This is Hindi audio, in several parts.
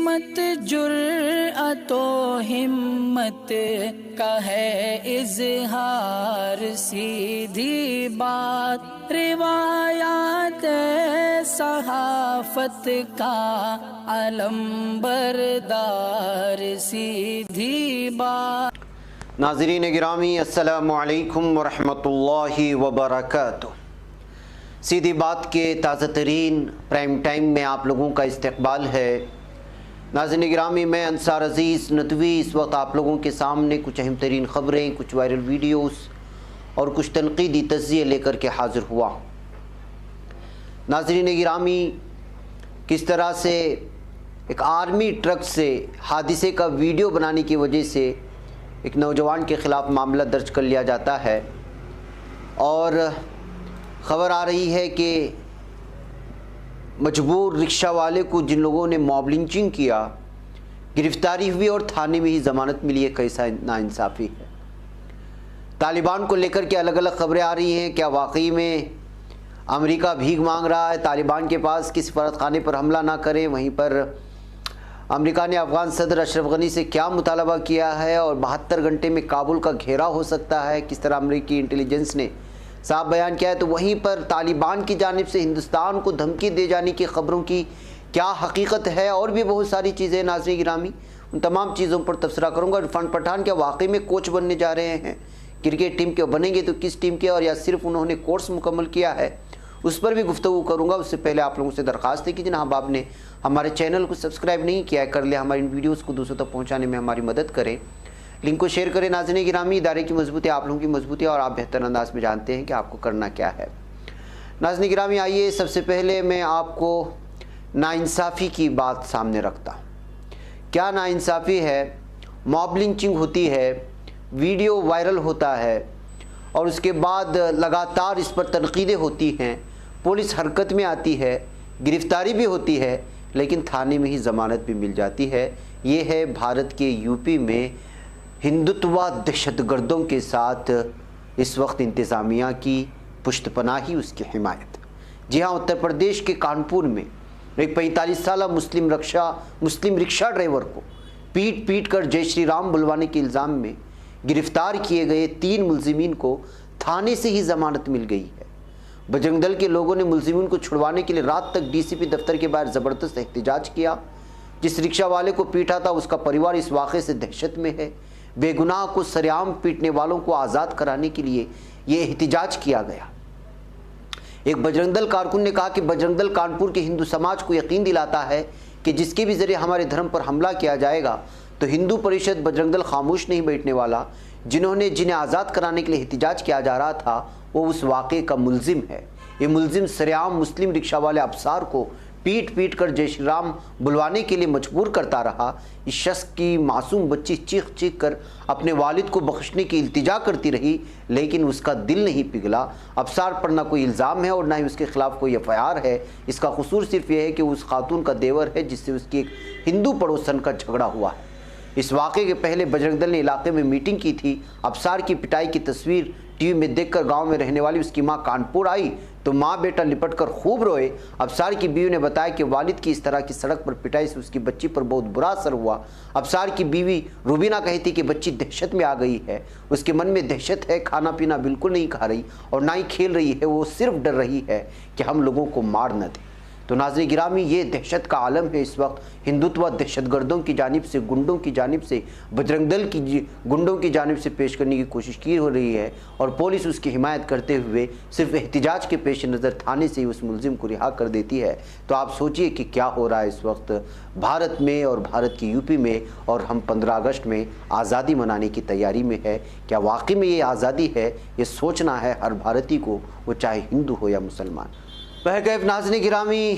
मत जुर्अतो हिम्मत का है इजहार, सीधी बात रिवायात सहाफत का अलंबरदार, सीधी बात। नाज़रीन गिरामी, अस्सलामु अलैकुम वरहमतुल्लाहि वबरकातुहू। सीधी बात के ताज़ा तरीन प्राइम टाइम में आप लोगों का इस्तकबाल है। नाज़रीन गिरामी, मैं अंसार अज़ीज़ नदवी इस वक्त आप लोगों के सामने कुछ अहम तरीन ख़बरें, कुछ वायरल वीडियोस और कुछ तनक़ीदी तज़्ज़िये लेकर के हाज़िर हुआ। नाज़रीन गिरामी, किस तरह से एक आर्मी ट्रक से हादिसे का वीडियो बनाने की वजह से एक नौजवान के ख़िलाफ़ मामला दर्ज कर लिया जाता है और ख़बर आ रही है कि मजबूर रिक्शा वाले को जिन लोगों ने मॉब लिंचिंग किया गिरफ़्तारी हुई और थाने में ही ज़मानत मिली है। कैसा नाइंसाफ़ी है। तालिबान को लेकर के अलग अलग ख़बरें आ रही हैं। क्या वाकई में अमेरिका भीख मांग रहा है तालिबान के पास कि सफारतखाने पर हमला ना करें? वहीं पर अमेरिका ने अफ़गान सदर अशरफ गनी से क्या मुतालबा किया है और 72 घंटे में काबुल का घेराव हो सकता है, किस तरह अमेरिकी इंटेलिजेंस ने साफ बयान किया है। तो वहीं पर तालिबान की जानिब से हिंदुस्तान को धमकी दे जाने की ख़बरों की क्या हकीकत है और भी बहुत सारी चीज़ें। नाज़रीन गिरामी, उन तमाम चीज़ों पर तबसरा करूँगा। इरफान पठान क्या वाकई में कोच बनने जा रहे हैं? क्रिकेट टीम के बनेंगे तो किस टीम के, और या सिर्फ उन्होंने कोर्स मुकम्मल किया है, उस पर भी गुफ्तगू करूँगा। उससे पहले आप लोगों से दरख्वास्त है कि जनाब आपने हमारे चैनल को सब्सक्राइब नहीं किया है, कर ले। हमारी इन वीडियोज़ को दूसरों तक पहुँचाने में हमारी मदद करें, लिंक को शेयर करें। नाज़रीन गिरामी, इदारे की मजबूती आप लोगों की मजबूती और आप बेहतर अंदाज में जानते हैं कि आपको करना क्या है। नाज़रीन गिरामी, आइए सबसे पहले मैं आपको नाइंसाफ़ी की बात सामने रखता हूँ। क्या नाइंसाफ़ी है? मॉब लिंचिंग होती है, वीडियो वायरल होता है और उसके बाद लगातार इस पर तनकीदें होती हैं, पुलिस हरकत में आती है, गिरफ़्तारी भी होती है, लेकिन थाने में ही ज़मानत भी मिल जाती है। ये है भारत के यूपी में हिंदुत्व दहशतगर्दों के साथ इस वक्त इंतज़ामिया की पुश्तपनाही, उसकी हिमायत। जी हाँ, उत्तर प्रदेश के कानपुर में एक 45 साला मुस्लिम रिक्शा ड्राइवर को पीट कर जय श्री राम बुलवाने के इल्ज़ाम में गिरफ़्तार किए गए 3 मुलजिमीन को थाने से ही ज़मानत मिल गई है। बजरंग दल के लोगों ने मुलजिमीन को छुड़वाने के लिए रात तक डीसीपी दफ्तर के बाहर ज़बरदस्त एहतजाज किया। जिस रिक्शा वाले को पीटा था उसका परिवार इस वाक़े से दहशत में है। बेगुनाह को सरेआम पीटने वालों को आज़ाद कराने के लिए ये एहतजाज किया गया। एक बजरंग दल कारकुन ने कहा कि बजरंग दल कानपुर के हिंदू समाज को यकीन दिलाता है कि जिसके भी ज़रिए हमारे धर्म पर हमला किया जाएगा तो हिंदू परिषद बजरंग दल खामोश नहीं बैठने वाला। जिन्हें आज़ाद कराने के लिए एहतजाज किया जा रहा था वो उस वाक़े का मुलजिम है। ये मुलजिम सरेआम मुस्लिम रिक्शा वाले अफसार को पीट कर जय श्री राम बुलवाने के लिए मजबूर करता रहा। इस शख्स की मासूम बच्ची चीख कर अपने वालिद को बख्शने की इल्तिजा करती रही, लेकिन उसका दिल नहीं पिघला। अफसार पर ना कोई इल्ज़ाम है और ना ही उसके ख़िलाफ़ कोई एफआईआर है। इसका कसूर सिर्फ यह है कि उस खातून का देवर है जिससे उसकी एक हिंदू पड़ोसन का झगड़ा हुआ है। इस वाक़े के पहले बजरंग दल ने इलाके में मीटिंग की थी। अफसार की पिटाई की तस्वीर टीवी में देखकर गांव में रहने वाली उसकी मां कानपुर आई तो मां बेटा लिपट कर खूब रोए। अफसार की बीवी ने बताया कि वालिद की इस तरह की सड़क पर पिटाई से उसकी बच्ची पर बहुत बुरा असर हुआ। अफसार की बीवी रूबीना कहती कि बच्ची दहशत में आ गई है, उसके मन में दहशत है, खाना पीना बिल्कुल नहीं खा रही और ना ही खेल रही है, वो सिर्फ डर रही है कि हम लोगों को मार न दे। तो नाज़रीन गिरामी, ये दहशत का आलम है इस वक्त। हिंदुत्व दहशतगर्दों की जानिब से, गुंडों की जानिब से, बजरंग दल की गुंडों की जानिब से पेश करने की कोशिश की हो रही है और पुलिस उसकी हिमायत करते हुए सिर्फ एहतिजाज के पेश नज़र थाने से ही उस मुलजिम को रिहा कर देती है। तो आप सोचिए कि क्या हो रहा है इस वक्त भारत में और भारत की यूपी में, और हम 15 अगस्त में आज़ादी मनाने की तैयारी में है। क्या वाकई में ये आज़ादी है? ये सोचना है हर भारतीय को, वो चाहे हिंदू हो या मुसलमान। बहरकैफ नाज़रीन गिरामी,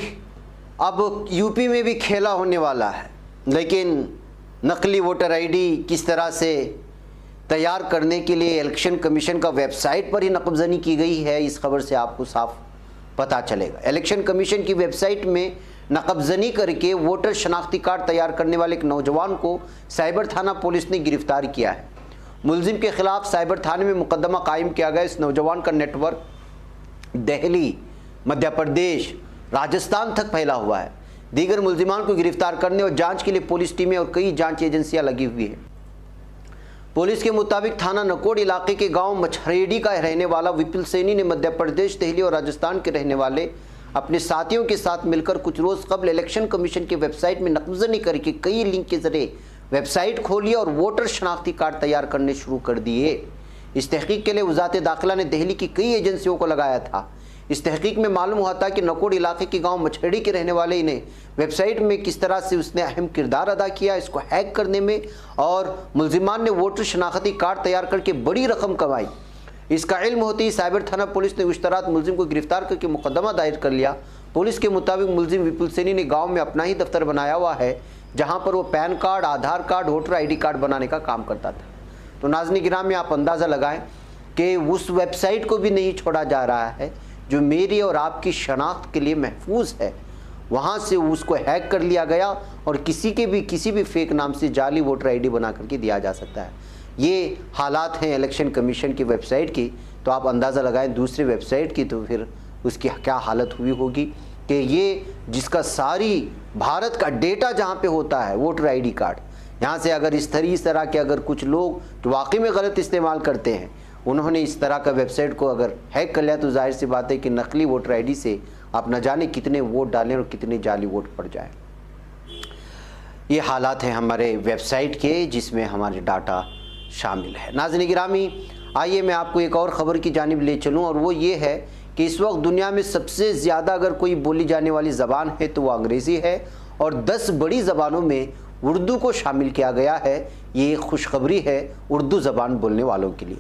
अब यूपी में भी खेला होने वाला है, लेकिन नकली वोटर आईडी किस तरह से तैयार करने के लिए इलेक्शन कमीशन का वेबसाइट पर ही नकबजनी की गई है, इस खबर से आपको साफ पता चलेगा। इलेक्शन कमीशन की वेबसाइट में नकबजनी करके वोटर शनाख्ती कार्ड तैयार करने वाले एक नौजवान को साइबर थाना पुलिस ने गिरफ्तार किया है। मुलजिम के खिलाफ साइबर थाने में मुकदमा कायम किया गया। इस नौजवान का नेटवर्क दिल्ली, मध्य प्रदेश, राजस्थान तक फैला हुआ है। दीगर मुल्जिमान को गिरफ्तार करने और जांच के लिए पुलिस टीमें और कई जांच एजेंसियां लगी हुई हैं। पुलिस के मुताबिक थाना नकोड़ इलाके के गांव मछरेडी का रहने वाला विपुल सैनी ने मध्य प्रदेश, दिल्ली और राजस्थान के रहने वाले अपने साथियों के साथ मिलकर कुछ रोज कबल इलेक्शन कमीशन की वेबसाइट में नकबजनी करके कई लिंक के जरिए वेबसाइट खोली और वोटर शनाख्ती कार्ड तैयार करने शुरू कर दिए। इस तहकीक के लिए वजारत दाखिला ने दिल्ली की कई एजेंसियों को लगाया था। इस तहकीक में मालूम हुआ था कि नकोड़ इलाके के गांव मछरेडी के रहने वाले इन्हें वेबसाइट में किस तरह से उसने अहम किरदार अदा किया इसको हैक करने में, और मुल्जिमान ने वोटर शनाख्ती कार्ड तैयार करके बड़ी रकम कमाई। इसका इल्म होते ही साइबर थाना पुलिस ने उस रात मुल्जिम को गिरफ्तार करके मुकदमा दायर कर लिया। पुलिस के मुताबिक मुल्जिम विपुल सैनी ने गाँव में अपना ही दफ्तर बनाया हुआ है, जहाँ पर वो पैन कार्ड, आधार कार्ड, वोटर ID कार्ड बनाने का काम करता था। तो नाज़रीन गिरामी, आप अंदाज़ा लगाएं कि उस वेबसाइट को भी नहीं छोड़ा जा रहा है जो मेरी और आपकी शनाख्त के लिए महफूज है। वहाँ से उसको हैक कर लिया गया और किसी भी फेक नाम से जाली वोटर ID बना करके दिया जा सकता है। ये हालात हैं इलेक्शन कमीशन की वेबसाइट की, तो आप अंदाज़ा लगाएं दूसरी वेबसाइट की तो फिर उसकी क्या हालत हुई होगी कि ये जिसका सारी भारत का डेटा जहाँ पे होता है वोटर ID कार्ड, यहाँ से अगर इस तरह के अगर कुछ लोग जो वाकई में गलत इस्तेमाल करते हैं उन्होंने इस तरह का वेबसाइट को अगर हैक कर लिया तो जाहिर सी बात है कि नकली वोटर ID से आप न जाने कितने वोट डालें और कितने जाली वोट पड़ जाए। ये हालात हैं हमारे वेबसाइट के जिसमें हमारे डाटा शामिल है। नाज़रीन गिरामी, आइए मैं आपको एक और ख़बर की जानिब ले चलूँ, और वो ये है कि इस वक्त दुनिया में सबसे ज़्यादा अगर कोई बोली जाने वाली ज़बान है तो वो अंग्रेज़ी है, और 10 बड़ी ज़बानों में उर्दू को शामिल किया गया है। ये खुशखबरी है उर्दू ज़बान बोलने वालों के लिए।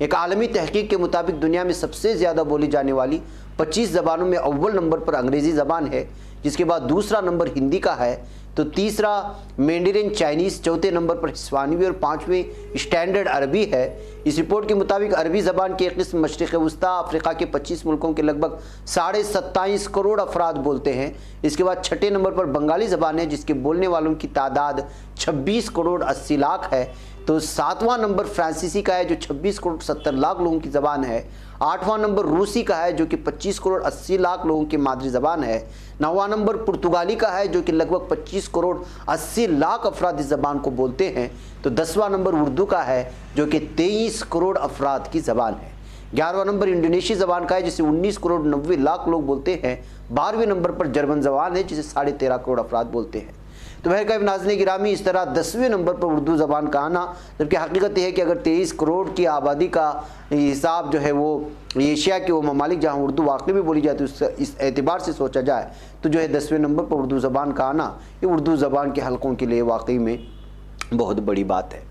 एक आलमी तहकीक के मुताबिक दुनिया में सबसे ज़्यादा बोली जाने वाली 25 ज़बानों में अव्वल नंबर पर अंग्रेज़ी ज़बान है, जिसके बाद दूसरा नंबर हिंदी का है, तो तीसरा मैंडरिन चाइनीज़, चौथे नंबर पर हिस्पानिवी और पाँचवीं स्टैंडर्ड अरबी है। इस रिपोर्ट के मुताबिक अरबी ज़बान की एक किस्म मशरिक़ वस्ता अफ्रीका के 25 मुल्कों के लगभग 27.5 करोड़ अफराद बोलते हैं। इसके बाद छठे नंबर पर बंगाली ज़बान है जिसके बोलने वालों की तादाद 26 करोड़ 80 लाख है। तो 7वां नंबर फ्रांसीसी का है जो 26 करोड़ 70 लाख लोगों की ज़बान है। 8वां नंबर रूसी का है जो कि 25 करोड़ 80 लाख लोगों की मादरी ज़बान है। 9वां नंबर पुर्तगाली का है जो कि लगभग 25 करोड़ 80 लाख अफराद इस ज़बान को बोलते हैं। तो 10वां नंबर उर्दू का है जो कि 23 करोड़ अफराद की ज़बान है। 11वां नंबर इंडोनेशिया ज़बान का है जिसे 19 करोड़ 90 लाख लोग बोलते हैं। 12वें नंबर पर जर्मन ज़बान है जिसे 13.5 करोड़ अफराद बोलते हैं। तो वह कई नाज़रीन गिरामी, इस तरह 10वें नंबर पर उर्दू ज़बान का आना, जबकि हकीकत यह है कि अगर 23 करोड़ की आबादी का हिसाब जो है वो एशिया के वो ममालिक जहाँ उर्दू वाकई में बोली जाती है इस एतबार से सोचा जाए तो जो है 10वें नंबर पर उर्दू ज़बान का आना ये उर्दू ज़बान के हलकों के लिए वाकई में बहुत बड़ी बात है।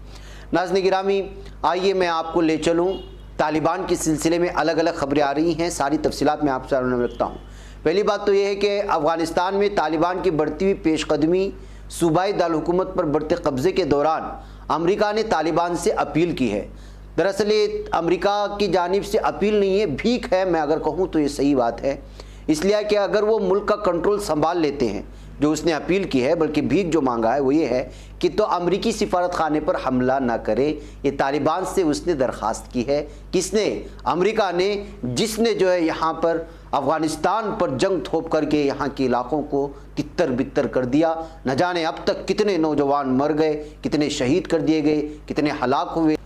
नाज़रीन गिरामी, आइए मैं आपको ले चलूँ तालिबान के सिलसिले में अलग अलग खबरें आ रही हैं, सारी तफसीलात मैं आपसे रखता हूँ। पहली बात तो यह है कि अफ़गानिस्तान में तालिबान की बढ़ती हुई पेशकदमी, सूबाई दारकूमत पर बढ़ते कब्ज़े के दौरान अमेरिका ने तालिबान से अपील की है। दरअसल ये अमेरिका की जानिब से अपील नहीं है, भीख है। मैं अगर कहूँ तो ये सही बात है, इसलिए कि अगर वो मुल्क का कंट्रोल संभाल लेते हैं, जो उसने अपील की है, बल्कि भीख जो मांगा है वो ये है कि तो अमरीकी सिफारत खाने पर हमला ना करे। ये तालिबान से उसने दरख्वास्त की है। किसने? अमेरिका ने, जिसने जो है यहाँ पर अफ़गानिस्तान पर जंग थोप करके यहाँ के इलाकों को तितर बितर कर दिया। न जाने अब तक कितने नौजवान मर गए, कितने शहीद कर दिए गए, कितने हलाक हुए,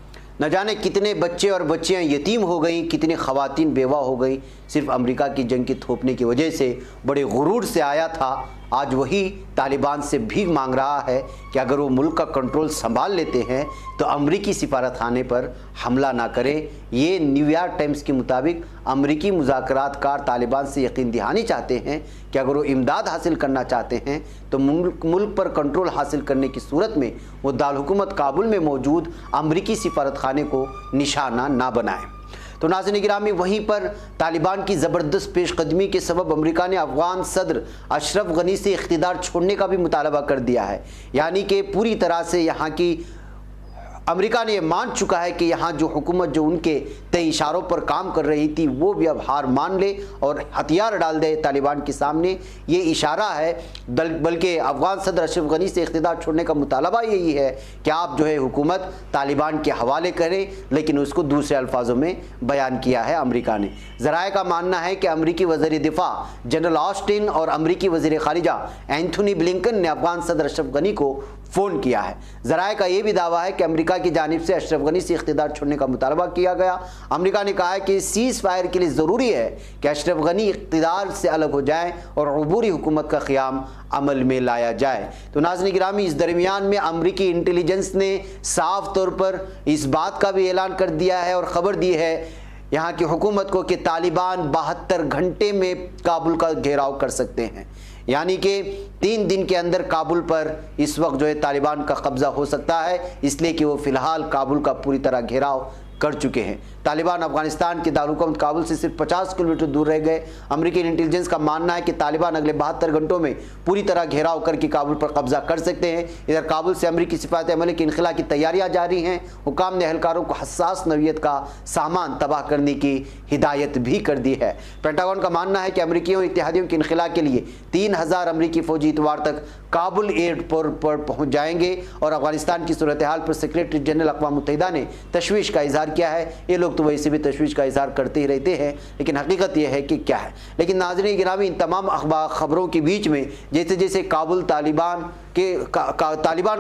न जाने कितने बच्चे और बच्चियां यतीम हो गई, कितने ख़वातीन बेवा हो गई, सिर्फ अमेरिका की जंग के थोपने की वजह से। बड़े गुरूर से आया था, आज वही तालिबान से भीख मांग रहा है कि अगर वो मुल्क का कंट्रोल संभाल लेते हैं तो अमरीकी सिफारत खाने पर हमला ना करें। ये न्यूयॉर्क टाइम्स के मुताबिक अमरीकी मुज़ाकरातकार तालिबान से यकीन दहानी चाहते हैं कि अगर वो इमदाद हासिल करना चाहते हैं तो मुल्क पर कंट्रोल हासिल करने की सूरत में वो दारकूमत काबुल में मौजूद अमरीकी सिफारत खाने को निशाना ना बनाएं। तो नाज़रीन गिरामी, वहीं पर तालिबान की ज़बरदस्त पेशकदमी के सबब अमेरिका ने अफ़गान सदर अशरफ गनी से इख्तिदार छोड़ने का भी मुतालबा कर दिया है। यानी कि पूरी तरह से यहाँ की अमेरिका ने यह मान चुका है कि यहाँ जो हुकूमत जो उनके तय इशारों पर काम कर रही थी वो भी अब हार मान ले और हथियार डाल दे तालिबान के सामने। ये इशारा है, बल्कि अफगान सदर अशरफ गनी से इख्तियार छोड़ने का मुतालबा यही है कि आप जो है हुकूमत तालिबान के हवाले करें, लेकिन उसको दूसरे अल्फाजों में बयान किया है अमेरिका ने। ज़राए का मानना है कि अमरीकी वज़ीर दिफा जनरल ऑस्टिन और अमरीकी वज़ीर ख़ारिजा एंथोनी ब्लिंकन ने अफगान सदर अशरफ गनी को फ़ोन किया है। ज़राए का यह भी दावा है कि अमेरिका की जानिब से अशरफ गनी से इख्तियार छोड़ने का मुतालबा किया गया। अमेरिका ने कहा है कि सीज़ फायर के लिए ज़रूरी है कि अशरफ गनी इख्तियार से अलग हो जाएं और अबूरी हुकूमत का क़याम अमल में लाया जाए। तो नाज़रीन गिरामी, इस दरमियान में अमरीकी इंटेलिजेंस ने साफ तौर पर इस बात का भी ऐलान कर दिया है और ख़बर दी है यहाँ की हुकूमत को कि तालिबान 72 घंटे में काबुल का घेराव कर सकते हैं, यानी कि 3 दिन के अंदर काबुल पर इस वक्त जो है तालिबान का कब्ज़ा हो सकता है, इसलिए कि वो फ़िलहाल काबुल का पूरी तरह घेराव कर चुके हैं। तालिबान अफगानिस्तान के दारुल काबुल से सिर्फ 50 किलोमीटर दूर रह गए। अमेरिकी इंटेलिजेंस का मानना है कि तालिबान अगले 72 घंटों में पूरी तरह घेराव करके काबुल पर कब्जा कर सकते हैं। इधर काबुल से अमेरिकी सिफात अमल के इनखला की तैयारियां जारी हैं। हुकाम ने एहलकारों को हसास नौइयत का सामान तबाह करने की हिदायत भी कर दी है। पेंटागन का मानना है कि अमरीकियों इत्तेहादियों के इनखला के लिए 3000 अमरीकी फौजी इतवार तक काबुल एयरपोर्ट पर पहुँच जाएंगे और अफगानिस्तान की सूरत हाल पर सेक्रेटरी जनरल अक़वाम मुत्तहिदा ने तशवीश का इजहार किया है। ये लोग तो वैसे भी तशवीश का इजहार करते ही रहते हैं, लेकिन हकीकत यह है कि क्या है। लेकिन नाज़रीन गिरामी, इन तमाम खबरों के बीच में जैसे जैसे तालिबान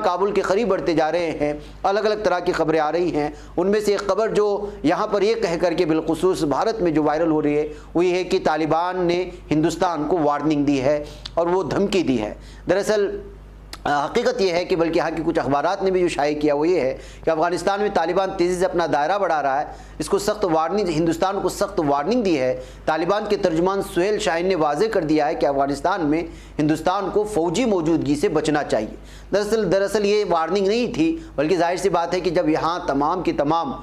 काबुल के करीब बढ़ते जा रहे हैं, अलग अलग तरह की खबरें आ रही हैं। उनमें से एक खबर जो यहाँ पर यह कह करके बिलखुसूस भारत में जो वायरल हो रही है वो ये है कि तालिबान ने हिंदुस्तान को वार्निंग दी है और वो धमकी दी है। दरअसल हकीकत यह है कि बल्कि यहाँ की कुछ अखबारात ने भी जो शाये किया वो ये है कि अफगानिस्तान में तालिबान तेज़ी से अपना दायरा बढ़ा रहा है। इसको सख्त वार्निंग, हिंदुस्तान को सख्त वार्निंग दी है। तालिबान के तर्जुमान सुहेल शाहीन ने वाजे कर दिया है कि अफगानिस्तान में हिंदुस्तान को फ़ौजी मौजूदगी से बचना चाहिए। दरअसल ये वार्निंग नहीं थी, बल्कि जाहिर सी बात है कि जब यहाँ तमाम की तमाम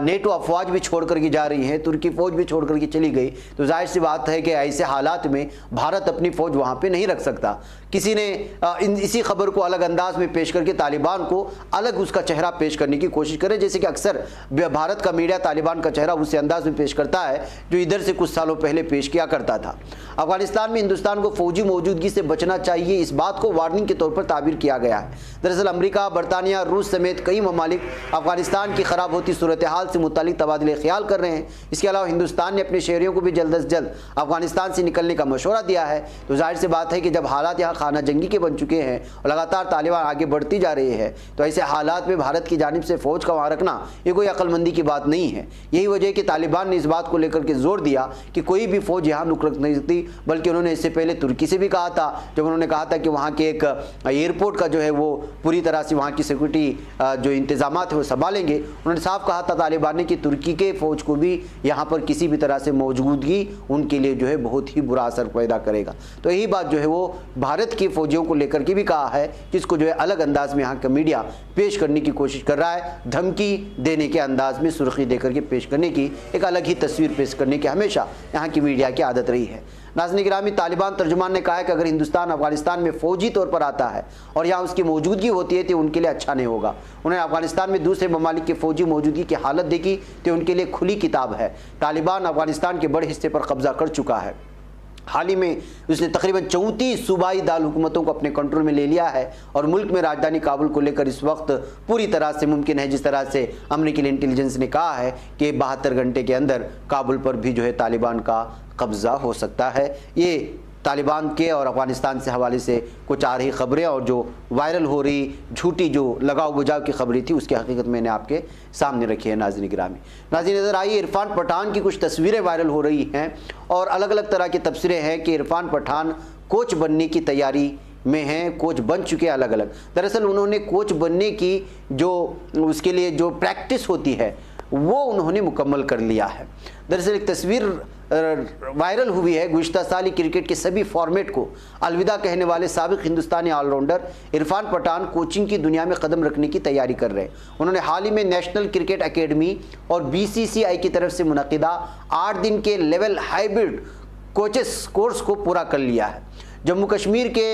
नेटो अफवाज भी छोड़ कर के जा रही हैं, तुर्की फ़ौज भी छोड़ कर के चली गई, तो जाहिर सी बात है कि ऐसे हालात में भारत अपनी फ़ौज वहाँ पे नहीं रख सकता। किसी ने इसी खबर को अलग अंदाज में पेश करके तालिबान को अलग उसका चेहरा पेश करने की कोशिश करे, जैसे कि अक्सर भारत का मीडिया तालिबान का चेहरा उसी अंदाज में पेश करता है जो इधर से कुछ सालों पहले पेश किया करता था। अफगानिस्तान में हिंदुस्तान को फ़ौजी मौजूदगी से बचना चाहिए, इस बात को वार्निंग के तौर पर ताबीर किया गया है। दरअसल अमेरिका, बरतानिया, रूस समेत कई ममालिक अफगानिस्तान की ख़राब होती सूरत हाल से मुतालिक तबादले ख्याल कर रहे हैं। इसके अलावा हिंदुस्तान ने अपने शहरियों को भी जल्द से जल्द अफगानिस्तान से निकलने का मशवरा दिया है। तो जाहिर सी बात है कि जब हालात यहाँ खाना जंगी के बन चुके हैं और लगातार तालिबान आगे बढ़ती जा रही है, तो ऐसे हालात में भारत की जानिब से फ़ौज का वहाँ रखना ये कोई अक्लमंदी की बात नहीं है। यही वजह है कि तालिबान ने इस बात को लेकर के जोर दिया कि कोई भी फ़ौज यहाँ रुक नहीं सकती, बल्कि उन्होंने इससे पहले तुर्की से भी कहा था, जब उन्होंने कहा था कि वहाँ के एक एयरपोर्ट का जो है वो पूरी तरह से वहाँ की सिक्योरिटी जो इंतजाम है वो संभालेंगे। उन्होंने साफ कहा था तालिबान ने कि तुर्की के फ़ौज को भी यहाँ पर किसी भी तरह से मौजूदगी उनके लिए जो है बहुत ही बुरा असर पैदा करेगा। तो यही बात जो है वो भारत की फ़ौजियों को लेकर के भी कहा है, जिसको जो है अलग अंदाज में यहाँ का मीडिया पेश करने की कोशिश कर रहा है। धमकी देने के अंदाज में सुर्खी देकर के पेश करने की, एक अलग ही तस्वीर पेश करने की हमेशा यहाँ की मीडिया की आदत रही है। नाज़रीन गिरामी, तालिबान तर्जुमान ने कहा है कि अगर हिंदुस्तान अफगानिस्तान में फ़ौजी तौर पर आता है और यहाँ उसकी मौजूदगी होती है तो उनके लिए अच्छा नहीं होगा। उन्होंने अफगानिस्तान में दूसरे ममालिक की फ़ौजी मौजूदगी की हालत देखी तो उनके लिए खुली किताब है। तालिबान अफगानिस्तान के बड़े हिस्से पर कब्जा कर चुका है। हाल ही में उसने तकरीबन 34 सूबाई दाल हुकूमतों को अपने कंट्रोल में ले लिया है और मुल्क में राजधानी काबुल को लेकर इस वक्त पूरी तरह से मुमकिन है, जिस तरह से अमेरिकी इंटेलिजेंस ने कहा है कि 72 घंटे के अंदर काबुल पर भी जो है तालिबान का कब्ज़ा हो सकता है। ये तालिबान के और अफगानिस्तान से हवाले से कुछ आ रही खबरें और जो वायरल हो रही झूठी जो लगाव बुझाव की खबरें थी उसकी हकीकत मैंने आपके सामने रखी है। नाज़रीन गिरामी, नाज़रीन नज़र आइए, इरफान पठान की कुछ तस्वीरें वायरल हो रही हैं और अलग अलग तरह की तबसरे हैं कि इरफान पठान कोच बनने की तैयारी में हैं, कोच बन चुके हैं अलग अलग। दरअसल उन्होंने कोच बनने की जो उसके लिए जो प्रैक्टिस होती है वो उन्होंने मुकम्मल कर लिया है। दरअसल एक तस्वीर वायरल हुई है, गुज़िश्ता साल क्रिकेट के सभी फॉर्मेट को अलविदा कहने वाले साबिक हिंदुस्तानी ऑलराउंडर इरफान पठान कोचिंग की दुनिया में कदम रखने की तैयारी कर रहे हैं। उन्होंने हाल ही में नेशनल क्रिकेट एकेडमी और BCCI की तरफ से मुनक़िदा 8 दिन के लेवल हाइब्रिड कोचेस कोर्स को पूरा कर लिया है, जम्मू कश्मीर के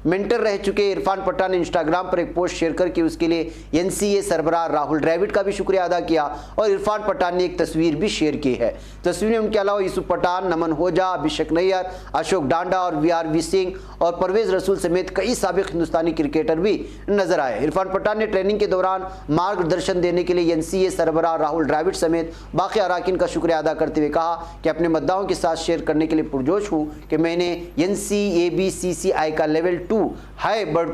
मेंटर रह चुके इरफान पठान ने इंस्टाग्राम पर एक पोस्ट शेयर करके उसके लिए एनसीए सरबराह राहुल द्रविड़ का भी शुक्रिया अदा किया और इरफान पठान ने एक तस्वीर भी शेयर की है। तस्वीर में उनके अलावा यूसुफ पठान, नमन होजा, अभिषेक नैयर, अशोक डांडा और वीआरवी सिंह और परवेज रसूल समेत कई साबिक हिंदुस्तानी क्रिकेटर भी नजर आए। इरफान पठान ने ट्रेनिंग के दौरान मार्गदर्शन देने के लिए एनसीए सरबराह राहुल द्रविड़ समेत बाकी अराकीन का शुक्रिया अदा करते हुए कहा कि अपने मद्दाहों के साथ शेयर करने के लिए पुरजोश हूं कि मैंने एनसीएबीसीसीआई का लेवल 2 हाई बर्ड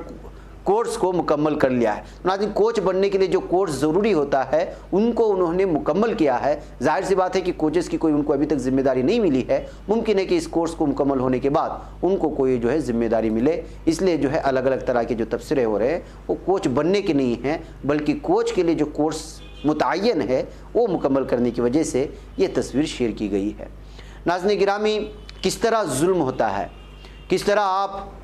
कोर्स को मुकम्मल कर लिया है। नाज़रीन, कोच बनने के लिए जो कोर्स ज़रूरी होता है उनको उन्होंने मुकम्मल किया है। जाहिर सी बात है कि कोचेस की कोई उनको अभी तक जिम्मेदारी नहीं मिली है। मुमकिन है कि इस कोर्स को मुकम्मल होने के बाद उनको कोई जो है जिम्मेदारी मिले। इसलिए जो है अलग अलग तरह के जो तबसरे हो रहे हैं वो कोच बनने के नहीं हैं, बल्कि कोच के लिए जो कोर्स मुतय्यन है वो मुकम्मल करने की वजह से ये तस्वीर शेयर की गई है। नाज़रीन गिरामी, किस तरह जुल्म होता है, किस तरह आप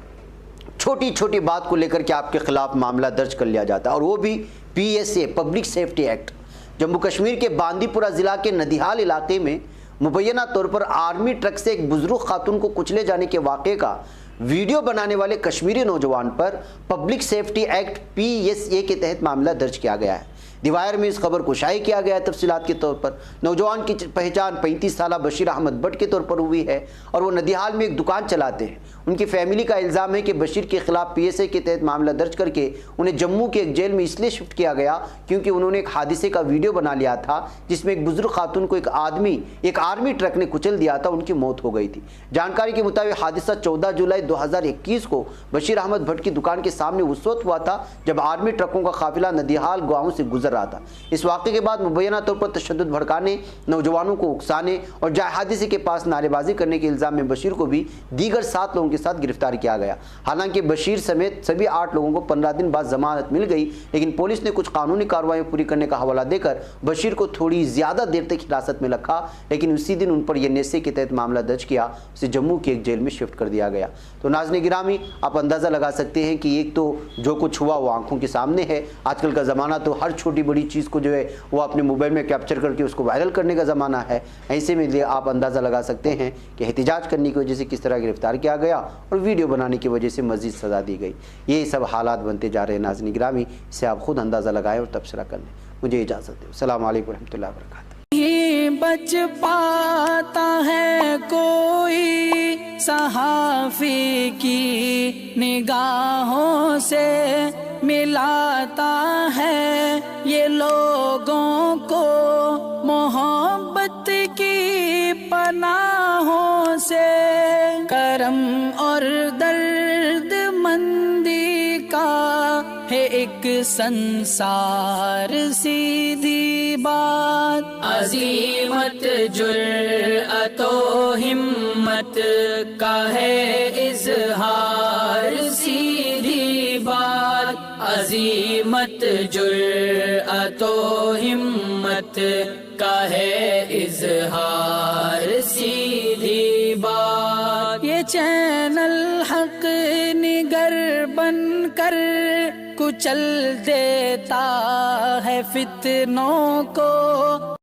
छोटी छोटी बात को लेकर के आपके खिलाफ मामला दर्ज कर लिया जाता है, और वो भी PSA public safety act. Jammu Kashmir के बांदीपुरा जिला के नदिहाल इलाके में मुबैना तौर पर आर्मी ट्रक से एक बुजुर्ग खातून को कुचले जाने के वाक़े का वीडियो बनाने वाले कश्मीरी नौजवान पर पब्लिक सेफ्टी एक्ट पीएसए के तहत मामला दर्ज किया गया है। दिवायर में इस खबर को शाये किया गया है। तफसीलात के तौर पर नौजवान की पहचान 35 साल बशीर अहमद भट्ट के तौर पर हुई है और वो नदिहाल में एक दुकान चलाते हैं। उनकी फैमिली का इल्ज़ाम है कि बशीर के खिलाफ पीएसए के तहत मामला दर्ज करके उन्हें जम्मू के एक जेल में इसलिए शिफ्ट किया गया क्योंकि उन्होंने एक हादसे का वीडियो बना लिया था जिसमें एक बुजुर्ग खातून को एक आर्मी ट्रक ने कुचल दिया था, उनकी मौत हो गई थी। जानकारी के मुताबिक हादसा 14 जुलाई 2021 को बशीर अहमद भट्ट की दुकान के सामने उस वक्त हुआ था जब आर्मी ट्रकों का काफिला नदिहाल गाँव से गुजर रहा था। इस वाक़े के बाद मुबैना तौर पर तशद्दुद भड़काने, नौजवानों को उकसाने और जाए हादसे के पास नारेबाजी करने के इल्ज़ाम में बशीर को भी दीगर 7 लोगों के साथ गिरफ्तार किया गया। हालांकि बशीर समेत सभी 8 लोगों को 15 दिन बाद जमानत मिल गई, लेकिन पुलिस ने कुछ कानूनी कार्रवाई पूरी करने का हवाला देकर बशीर को थोड़ी ज़्यादा देर तक हिरासत में रखा, लेकिन उसी दिन उन पर यह नेसे के तहत मामला दर्ज किया, उसे जम्मू की एक जेल में शिफ्ट कर दिया गया। तो नाज़रीन गिरामी, आप अंदाज़ा लगा सकते हैं कि एक तो जो कुछ हुआ वो आंखों के सामने है। आजकल का ज़माना तो हर छोटी बड़ी चीज़ को जो है वो अपने मोबाइल में कैप्चर करके उसको वायरल करने का ज़माना है। ऐसे में आप अंदाज़ा लगा सकते हैं कि एहतिजाज करने की वजह से किस तरह गिरफ्तार किया गया और वीडियो बनाने की वजह से मज़ीद सज़ा दी गई। ये सब हालात बनते जा रहे हैं। नाज़रीन गिरामी, इसे आप खुद अंदाज़ा लगाएं और तबसरा कर लें। मुझे इजाज़त दें। अस्सलाम वालेकुम रहमतुल्लाहि व बरकातहू। नहीं बच पाता है कोई सहाफ़ी की निगाहों से, मिलाता है ये लोगों को मोहब्बत की पनाहों से। करम और दर्द मंदी का है एक संसार, सीधी बात। अजीमत जुर्अतो हिम्मत का है इज़हार, सीधी बात। अजीमत जुर्अतो हिम्मत का है इज़हार, सीधी बात। ये चैनल हक निगर बनकर कुचल देता है फितनों को।